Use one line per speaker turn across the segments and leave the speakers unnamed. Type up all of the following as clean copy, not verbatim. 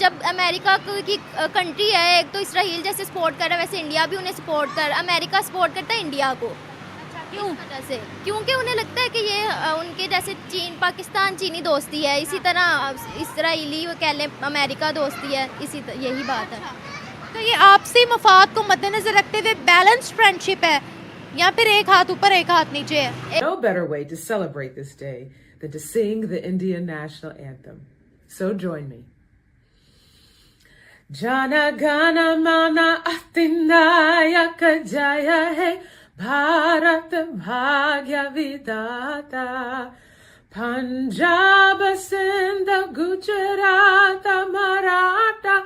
जब अमेरिका की कंट्री है, एक तो इसराइल जैसे सपोर्ट कर रहा है, वैसे इंडिया भी उन्हें सपोर्ट कर, अमेरिका सपोर्ट करता है इंडिया को। क्यों वजह से? क्योंकि उन्हें लगता है कि ये उनके जैसे चीन पाकिस्तान चीनी दोस्ती है, इसी तरह इसराइली वो कह लें अमेरिका दोस्ती है, यही बात है।
तो ये आपसी मफाद को मद्देनजर रखते हुए बैलेंस्ड फ्रेंडशिप है या फिर एक हाथ ऊपर एक हाथ नीचे है?
No better way to celebrate this day than to sing the Indian national anthem. So join me. Jana Gana Mana Atinayaka Jaya He Bharat Bhagya Vidata Punjab Sindh Gujarat Maratha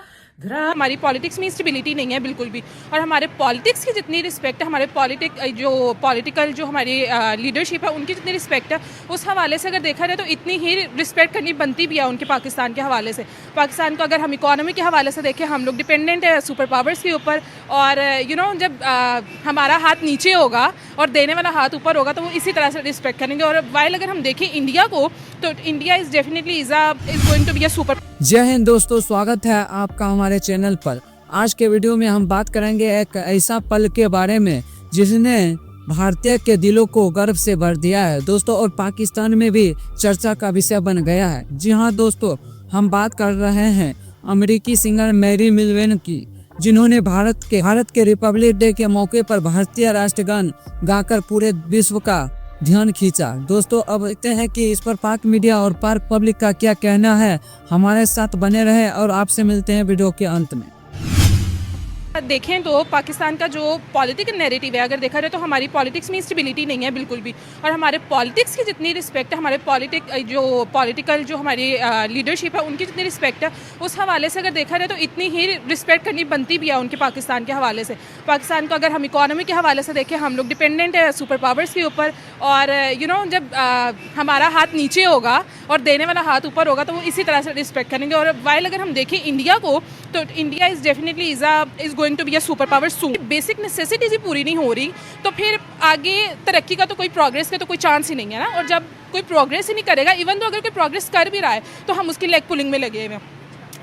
हमारी पॉलिटिक्स में stability नहीं है बिल्कुल भी, और हमारे politics की जितनी रिस्पेक्ट है, हमारे पॉलिटिकल जो हमारी लीडरशिप है उनकी जितनी रिस्पेक्ट है, उस हवाले से अगर देखा जाए तो इतनी ही रिस्पेक्ट करनी बनती भी है उनके पाकिस्तान के हवाले से। पाकिस्तान को अगर हम इकोनॉमी के हवाले से देखें, हम लोग डिपेंडेंट है सुपर पावर्स के ऊपर, और जब हमारा हाथ नीचे होगा और देने वाला हाथ ऊपर होगा तो वो इसी तरह से रिस्पेक्ट करेंगे। और वाइल अगर हम देखें इंडिया को, तो India is definitely is going to be a super.
जय हिंद दोस्तों, स्वागत है आपका हमारे चैनल पर। आज के वीडियो में हम बात करेंगे एक ऐसा पल के बारे में जिसने भारतीय के दिलों को गर्व से भर दिया है दोस्तों, और पाकिस्तान में भी चर्चा का विषय बन गया है। जी हाँ दोस्तों, हम बात कर रहे हैं अमेरिकी सिंगर मैरी मिलवेन की, जिन्होंने भारत के रिपब्लिक डे के मौके पर भारतीय राष्ट्रगान गाकर पूरे विश्व का ध्यान खींचा। दोस्तों अब देखते हैं कि इस पर पाक मीडिया और पाक पब्लिक का क्या कहना है। हमारे साथ बने रहे और आपसे मिलते हैं वीडियो के अंत में।
देखें तो पाकिस्तान का जो पॉलिटिकल नैरेटिव है, अगर देखा जाए तो हमारी पॉलिटिक्स में स्टेबिलिटी नहीं है बिल्कुल भी, और हमारे पॉलिटिक्स की जितनी रिस्पेक्ट है, हमारे पॉलिटिकल जो हमारी लीडरशिप है उनकी जितनी रिस्पेक्ट है, उस हवाले से अगर देखा जाए तो इतनी ही रिस्पेक्ट करनी बनती भी है उनके पाकिस्तान के हवाले से। पाकिस्तान को अगर हम इकोनॉमी के हवाले से देखें, हम लोग डिपेंडेंट है सुपर पावर्स के ऊपर, और जब हमारा हाथ नीचे होगा और देने वाला हाथ ऊपर होगा तो वो इसी तरह से रिस्पेक्ट करेंगे। और वाइल अगर हम देखें इंडिया को, तो India is definitely is going to be a super power soon. Basic necessities ही पूरी नहीं हो रही तो फिर आगे तरक्की का तो कोई प्रोग्रेस का तो कोई चांस ही नहीं है ना। और जब कोई प्रोग्रेस ही नहीं करेगा, इवन तो अगर कोई प्रोग्रेस कर भी रहा है तो हम उसकी लेग पुलिंग में लगे हुए हैं।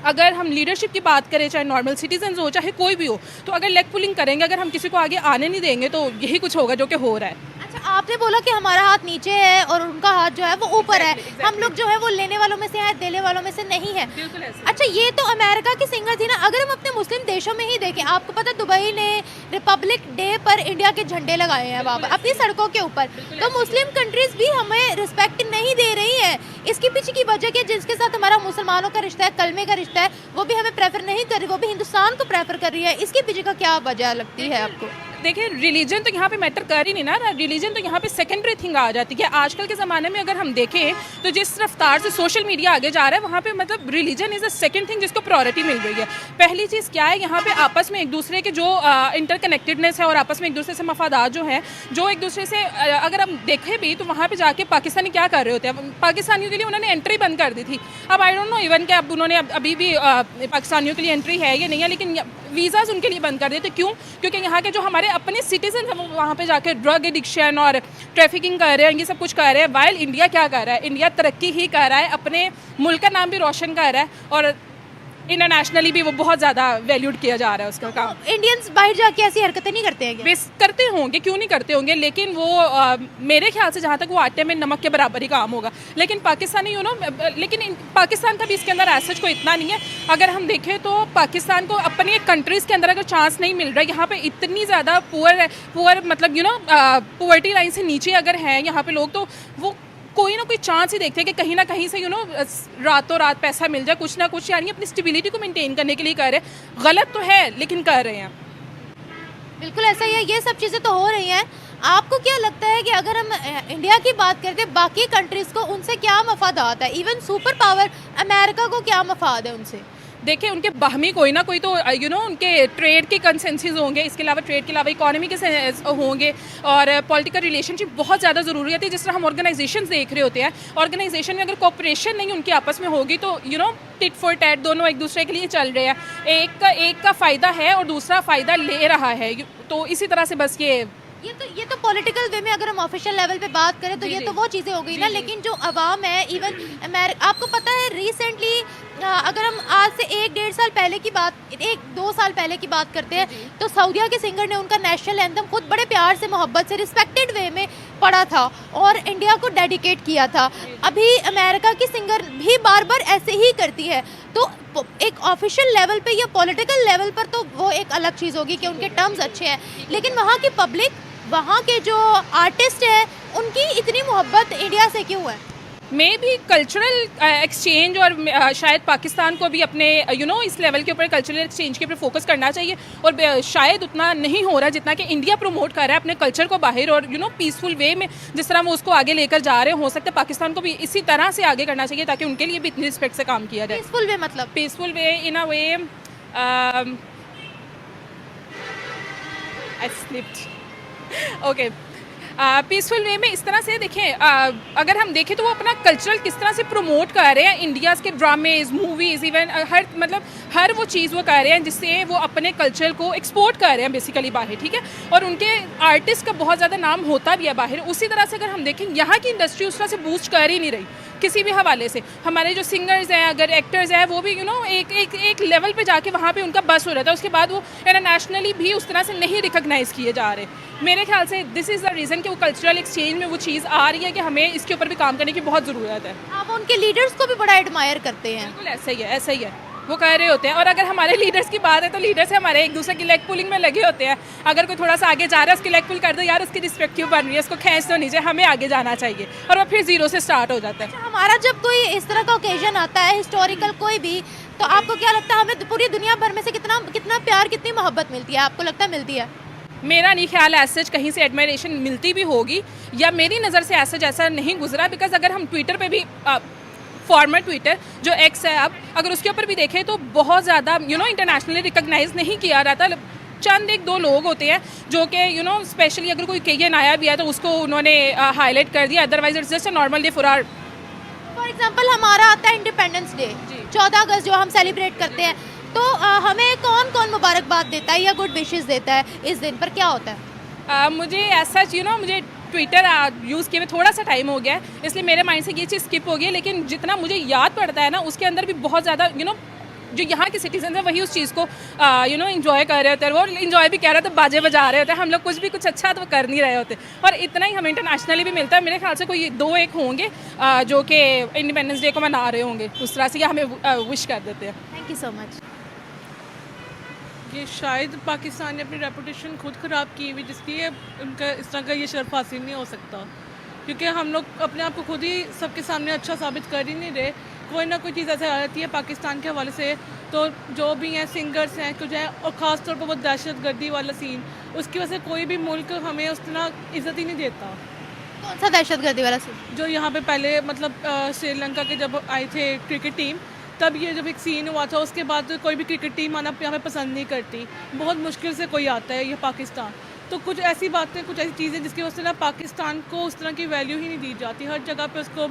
अगर हम लीडरशिप की बात करें, चाहे नॉर्मल सिटीजन हो चाहे कोई भी हो, तो अगर लेग पुलिंग करेंगे, अगर हम किसी को आगे आने नहीं देंगे तो यही कुछ होगा जो कि हो रहा है।
अच्छा, आपने बोला कि हमारा हाथ नीचे है और उनका हाथ जो है वो ऊपर है। हम लोग जो है वो लेने वालों में से हैं, देने वालों में से नहीं है। अच्छा, ये तो अमेरिका की सिंगर थी ना। अगर हम अपने मुस्लिम देशों में ही देखें, आपको पता दुबई ने रिपब्लिक डे पर इंडिया के झंडे लगाए हैं वहाँ पर अपनी सड़कों के ऊपर। तो मुस्लिम कंट्रीज भी हमें रिस्पेक्ट नहीं दे रही है। इसके पीछे की वजह क्या, जिसके साथ हमारा मुसलमानों का रिश्ता है, कलमे का रिश्ता है, वो भी हमें प्रेफर नहीं कर रही, वो भी हिंदुस्तान को प्रेफर कर रही है। इसके पीछे का क्या वजह लगती है आपको?
देखिए, रिलीजन तो यहाँ पे मैटर कर ही नहीं ना। रिलीजन तो यहाँ पे सेकेंडरी थिंग आ जाती है। आजकल के ज़माने में अगर हम देखें तो जिस रफ्तार से सोशल मीडिया आगे जा रहा है, वहाँ पे मतलब religion is a second thing जिसको प्रायोरिटी मिल रही है। पहली चीज़ क्या है, यहाँ पे आपस में एक दूसरे के जो इंटरकनेक्टेडनेस है और आपस में एक दूसरे से मफादात जो हैं, जो एक दूसरे से अगर हम देखें भी तो वहाँ पर जाके पाकिस्तानी क्या कर रहे होते हैं, पाकिस्तानियों के लिए उन्होंने एंट्री बंद कर दी थी। अब आई डोंट नो इवन कि अब उन्होंने अभी भी पाकिस्तानियों के लिए एंट्री है या नहीं है, लेकिन वीज़ाज उनके लिए बंद कर देते। क्यों? क्योंकि यहाँ के जो हमारे अपने सिटीजन हैं वो वहाँ पे जाकर ड्रग एडिक्शन और ट्रैफिकिंग कर रहे हैं, ये सब कुछ कर रहे हैं। वाइल इंडिया क्या कर रहा है? इंडिया तरक्की ही कर रहा है, अपने मुल्क का नाम भी रोशन कर रहा है, और इंटरनेशनली भी वो बहुत ज़्यादा वैल्यूड किया जा रहा है उसका काम।
इंडियंस बाहर जाके ऐसी हरकतें नहीं करते हैं?
बेस करते होंगे, क्यों नहीं करते होंगे, लेकिन वो मेरे ख्याल से जहाँ तक वो आटे में नमक के बराबर ही काम होगा। लेकिन पाकिस्तानी लेकिन पाकिस्तान का भी इसके अंदर ऐसा कोई इतना नहीं है। अगर हम देखें तो पाकिस्तान को अपनी कंट्रीज़ के अंदर अगर चांस नहीं मिल रहा है, यहाँ पे इतनी ज़्यादा पुअर मतलब पुअर्टी लाइन से नीचे अगर हैं यहाँ पे लोग, तो वो कोई ना कोई चांस ही देखते हैं कि कहीं ना कहीं से रातों रात पैसा मिल जाए, कुछ ना कुछ, यानी अपनी स्टेबिलिटी को मेंटेन करने के लिए कर रहे हैं। गलत तो है लेकिन कर रहे हैं।
बिल्कुल ऐसा ही है, ये सब चीज़ें तो हो रही हैं। आपको क्या लगता है कि अगर हम इंडिया की बात करते हैं, बाकी कंट्रीज़ को उनसे क्या मफादात है? इवन सुपर पावर अमेरिका को क्या मफाद है उनसे?
देखिए, उनके बाहमी कोई ना कोई तो उनके ट्रेड के कंसेंसिस होंगे, इसके अलावा ट्रेड के अलावा इकोनॉमी के होंगे, और पॉलिटिकल रिलेशनशिप बहुत ज़्यादा ज़रूरी होती है। जिस तरह हम ऑर्गेनाइजेशंस देख रहे होते हैं, ऑर्गेनाइजेशन में अगर कोऑपरेशन नहीं उनकी आपस में होगी तो टिट फॉर टैट दोनों एक दूसरे के लिए चल रहे हैं। एक का फ़ायदा है और दूसरा फ़ायदा ले रहा है, तो इसी तरह से बस
ये तो पॉलिटिकल वे में अगर हम ऑफिशियल लेवल पे बात करें तो ये तो वो चीज़ें हो गई ना। लेकिन जो अवाम है, इवन आपको पता है रिसेंटली अगर हम आज से 1-1.5 साल पहले की बात 1-2 साल पहले की बात करते हैं तो सऊदीया के सिंगर ने उनका नेशनल एंथम खुद बड़े प्यार से मोहब्बत से रिस्पेक्टेड वे में पढ़ा था और इंडिया को डेडिकेट किया था। अभी अमेरिका की सिंगर भी बार बार ऐसे ही करती है। तो एक ऑफिशियल लेवल पे या पॉलिटिकल लेवल पर तो वो एक अलग चीज़ होगी कि उनके टर्म्स अच्छे हैं, लेकिन वहाँ की पब्लिक, वहाँ के जो आर्टिस्ट हैं, उनकी इतनी मोहब्बत इंडिया से क्यों है?
मे भी कल्चरल एक्सचेंज और शायद पाकिस्तान को भी अपने इस लेवल के ऊपर कल्चरल एक्सचेंज के ऊपर फोकस करना चाहिए और शायद उतना नहीं हो रहा जितना कि इंडिया प्रमोट कर रहा है अपने कल्चर को बाहर और पीसफुल वे में जिस तरह वो उसको आगे लेकर जा रहे हैं। हो सकता है पाकिस्तान को भी इसी तरह से आगे करना चाहिए ताकि उनके लिए भी इतनी रिस्पेक्ट से काम किया जाए।
पीसफुल वे मतलब
पीसफुल वे इन अ वे आई स्लिप्ड ओके पीसफुल वे में इस तरह से देखें, अगर हम देखें तो वो अपना कल्चरल किस तरह से प्रमोट कर रहे हैं, इंडिया के ड्रामेज, मूवीज़, इवन हर वो चीज़ वो कर रहे हैं जिससे वो अपने कल्चर को एक्सपोर्ट कर रहे हैं बेसिकली बाहर, ठीक है। और उनके आर्टिस्ट का बहुत ज़्यादा नाम होता भी है बाहर। उसी तरह से अगर हम देखें यहाँ की इंडस्ट्री उस तरह से बूस्ट कर ही नहीं रही किसी भी हवाले से। हमारे जो सिंगर्स हैं, अगर एक्टर्स हैं, वो भी एक लेवल पे जाके वहाँ पे उनका बस हो रहा था, उसके बाद वो इंटरनेशनली भी उस तरह से नहीं रिकॉग्नाइज़ किए जा रहे। मेरे ख्याल से दिस इज़ द रीज़न कि वो कल्चरल एक्सचेंज में वो चीज़ आ रही है कि हमें इसके ऊपर भी काम करने की बहुत ज़रूरत है।
आप उनके लीडर्स को भी बड़ा एडमायर करते हैं।
बिल्कुल ऐसा ही है वो कर रहे होते हैं। और अगर हमारे लीडर्स की बात है तो लीडर्स हमारे एक दूसरे की लेग पुलिंग में लगे होते हैं। अगर कोई थोड़ा सा आगे जा रहा है उसकी लेग पुल कर दो, यार उसकी रिस्पेक्ट क्यों बन रही है, उसको खींच दो नीचे, हमें आगे जाना चाहिए, और वो फिर जीरो से स्टार्ट हो जाता है।
हमारा जब कोई इस तरह का ओकेजन आता है हिस्टोरिकल कोई भी, तो आपको क्या लगता है हमें पूरी दुनिया भर में से कितना प्यार, कितनी मोहब्बत मिलती है? आपको लगता है मिलती है?
मेरा नहीं ख्याल ऐसा कहीं से एडमायरेशन मिलती भी होगी, या मेरी नज़र से ऐसा नहीं गुजरा। बिकॉज अगर हम ट्विटर पे भी फॉर्मर ट्विटर जो एक्स है अब, अगर उसके ऊपर भी देखें तो बहुत ज़्यादा इंटरनेशनली रिकॉग्नाइज नहीं किया जाता। चंद एक दो लोग होते हैं जो कि स्पेशली अगर कोई केयन आया भी है तो उसको उन्होंने हाईलाइट कर दिया, otherwise it's just a normal day for our.
For example हमारा आता है इंडिपेंडेंस डे 14 अगस्त जो हम सेलिब्रेट करते हैं, तो हमें कौन कौन मुबारकबाद देता है या गुड विशेस देता है इस दिन पर? क्या होता है?
मुझे ऐसा मुझे ट्विटर यूज़ किए में थोड़ा सा टाइम हो गया है, इसलिए मेरे माइंड से ये चीज़ स्किप हो गई है। लेकिन जितना मुझे याद पड़ता है ना, उसके अंदर भी बहुत ज़्यादा जो यहाँ के सिटीजन हैं वही उस चीज़ को इन्जॉय कर रहे होते हैं। वो इन्जॉय भी कह रहे होते हैं, बाजे बजा रहे होते हैं। हम लोग कुछ अच्छा तो कर नहीं रहे होते, और इतना ही हमें इंटरनेशनली भी मिलता है। मेरे ख्याल से कोई 2-1 होंगे जो कि इंडिपेंडेंस डे को मना रहे होंगे उस तरह से, या हमें विश कर देते हैं।
Thank you so much.
ये शायद पाकिस्तान ने अपनी रेपुटेशन खुद ख़राब की हुई, जिसलिए उनका इस तरह का ये शर्फ हासिल नहीं हो सकता, क्योंकि हम लोग अपने आप को खुद ही सबके सामने अच्छा साबित कर ही नहीं रहे। कोई ना कोई चीज़ ऐसे आ जाती है पाकिस्तान के हवाले से, तो जो भी हैं सिंगर्स हैं कुछ हैं, और ख़ास तौर पर वो दहशत गर्दी वाला सीन, उसकी वजह से कोई भी मुल्क हमें उस तरह इज़्ज़त ही नहीं देता।
कौन सा दहशत गर्दी वाला सीन?
जो यहाँ पे पहले श्रीलंका के जब आए थे क्रिकेट टीम, तब ये जब एक सीन हुआ था, उसके बाद तो कोई भी क्रिकेट टीम आना यहाँ पे पसंद नहीं करती। बहुत मुश्किल से कोई आता है ये पाकिस्तान। तो कुछ ऐसी बातें, कुछ ऐसी चीज़ें जिसकी वजह से ना पाकिस्तान को उस तरह की वैल्यू ही नहीं दी जाती। हर जगह पे उसको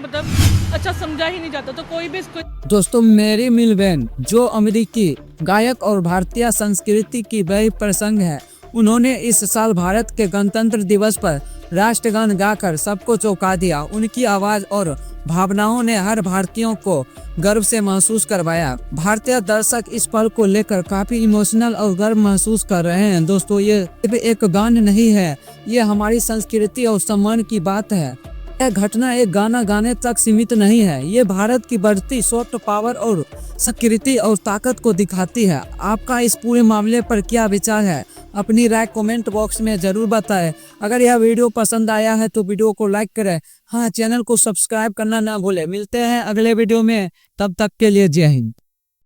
अच्छा समझा ही नहीं जाता, तो कोई भी इसको।
दोस्तों, मैरी मिलवेन जो अमेरिकी गायक और भारतीय संस्कृति की बड़ी प्रसंग है, उन्होंने इस साल भारत के गणतंत्र दिवस पर राष्ट्रगान गाकर सबको चौंका दिया। उनकी आवाज और भावनाओं ने हर भारतीयों को गर्व से महसूस करवाया। भारतीय दर्शक इस पल को लेकर काफी इमोशनल और गर्व महसूस कर रहे हैं। दोस्तों, ये एक गान नहीं है, ये हमारी संस्कृति और सम्मान की बात है। यह घटना एक गाना गाने तक सीमित नहीं है, ये भारत की बढ़ती सॉफ्ट पावर और संस्कृति और ताकत को दिखाती है। आपका इस पूरे मामले पर क्या विचार है? अपनी राय कमेंट बॉक्स में जरूर बताएं। अगर यह वीडियो पसंद आया है तो वीडियो को लाइक करें। हाँ, चैनल को सब्सक्राइब करना ना भूलें। मिलते हैं अगले वीडियो में, तब तक के लिए जय हिंद।